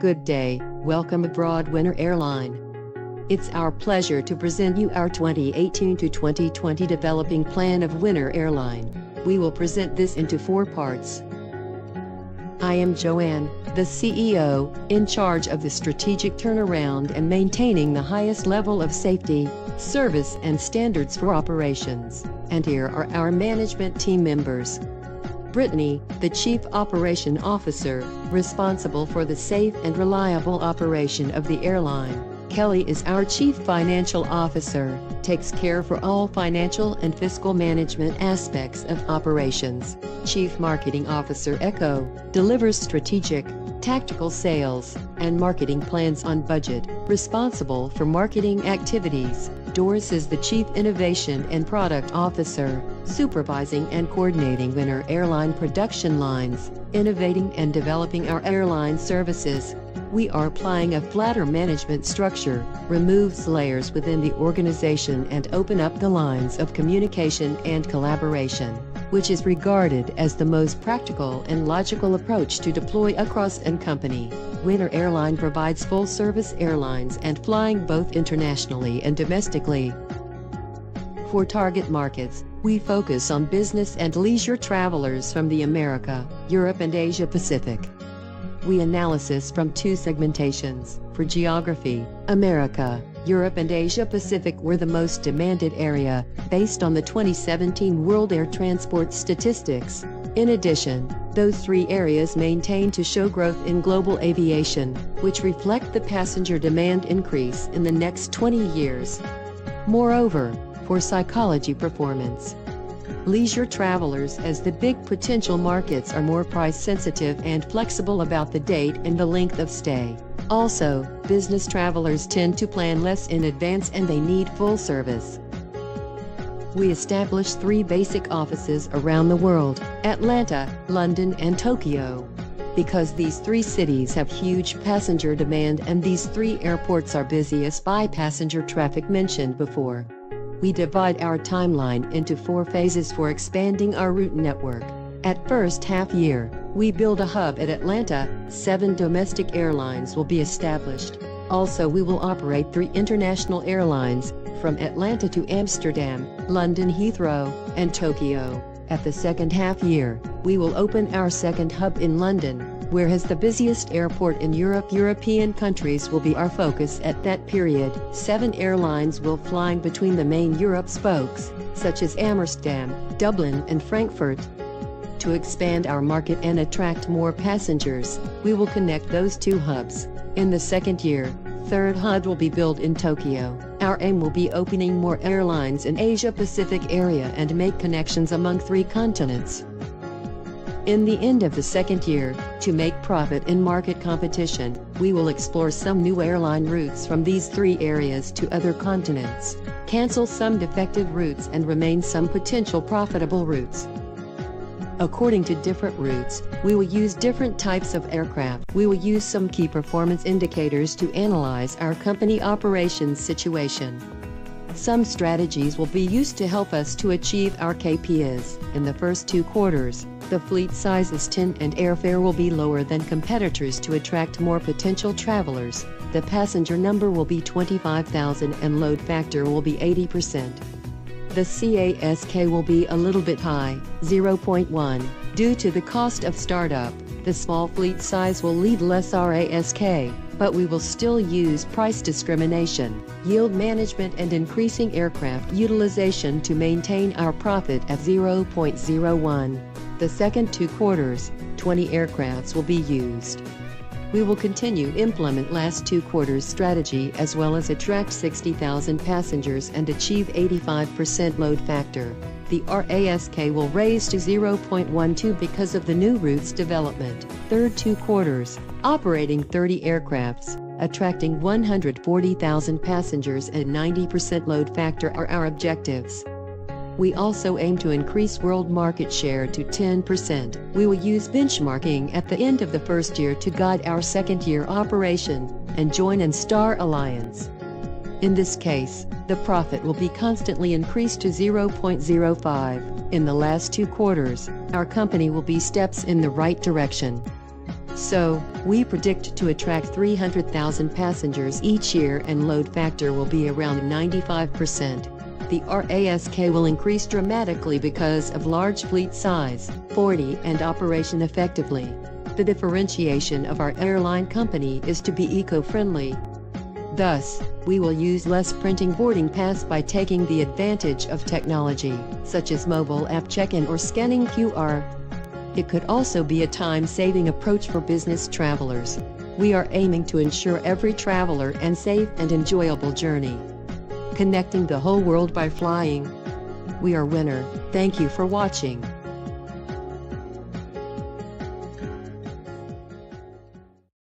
Good day, welcome aboard Winner Airline. It's our pleasure to present you our 2018 to 2020 developing plan of Winner Airline. We will present this into 4 parts. I am Joanne, the CEO, in charge of the strategic turnaround and maintaining the highest level of safety, service and standards for operations. And here are our management team members. Brittany, the Chief Operation Officer, responsible for the safe and reliable operation of the airline. Kelly is our Chief Financial Officer, takes care for all financial and fiscal management aspects of operations. Chief Marketing Officer Echo, delivers strategic, tactical sales, and marketing plans on budget, responsible for marketing activities. Doris is the Chief Innovation and Product Officer, supervising and coordinating Winner Airline production lines, innovating and developing our airline services. We are applying a flatter management structure, removes layers within the organization and open up the lines of communication and collaboration, which is regarded as the most practical and logical approach to deploy across an company. Winner Airline provides full-service airlines and flying both internationally and domestically. For target markets, we focus on business and leisure travelers from the America, Europe and Asia Pacific. We analysis from 2 segmentations. For geography, America, Europe and Asia Pacific were the most demanded area, based on the 2017 World Air Transport Statistics. In addition, those 3 areas maintain to show growth in global aviation, which reflect the passenger demand increase in the next 20 years. Moreover, for psychology performance, leisure travelers as the big potential markets are more price sensitive and flexible about the date and the length of stay. Also, business travelers tend to plan less in advance and they need full service. We established 3 basic offices around the world: Atlanta, London and Tokyo. Because these 3 cities have huge passenger demand and these 3 airports are busiest by passenger traffic mentioned before. We divide our timeline into 4 phases for expanding our route network. At first half year, we build a hub at Atlanta, 7 domestic airlines will be established. Also we will operate 3 international airlines, from Atlanta to Amsterdam, London Heathrow, and Tokyo. At the second half year, we will open our second hub in London, where has the busiest airport in Europe. European countries will be our focus at that period. 7 airlines will fly between the main Europe spokes, such as Amsterdam, Dublin and Frankfurt. To expand our market and attract more passengers, we will connect those 2 hubs. In the second year, 3rd hub will be built in Tokyo. Our aim will be opening more airlines in Asia Pacific area and make connections among 3 continents. In the end of the second year, to make profit in market competition, we will explore some new airline routes from these 3 areas to other continents, cancel some defective routes and remain some potential profitable routes. According to different routes, we will use different types of aircraft. We will use some key performance indicators to analyze our company operations situation. Some strategies will be used to help us to achieve our KPIs. In the first 2 quarters, the fleet size is 10 and airfare will be lower than competitors to attract more potential travelers. The passenger number will be 25,000 and load factor will be 80%. The CASK will be a little bit high, 0.1, due to the cost of startup. The small fleet size will lead less RASK, but we will still use price discrimination, yield management and increasing aircraft utilization to maintain our profit at 0.01. The second 2 quarters, 20 aircrafts will be used. We will continue implement last 2 quarters strategy as well as attract 60,000 passengers and achieve 85% load factor. The RASK will raise to 0.12 because of the new routes development. Third 2 quarters, operating 30 aircrafts, attracting 140,000 passengers and 90% load factor are our objectives. We also aim to increase world market share to 10%. We will use benchmarking at the end of the first year to guide our second year operation, and join in Star Alliance. In this case, the profit will be constantly increased to 0.05. In the last 2 quarters, our company will be steps in the right direction. So, we predict to attract 300,000 passengers each year and load factor will be around 95%. The RASK will increase dramatically because of large fleet size, 40 and operation effectively. The differentiation of our airline company is to be eco-friendly. Thus, we will use less printing boarding pass by taking the advantage of technology, such as mobile app check-in or scanning QR. It could also be a time-saving approach for business travelers. We are aiming to ensure every traveler a safe and enjoyable journey. Connecting the whole world by flying. We are Winner. Thank you for watching.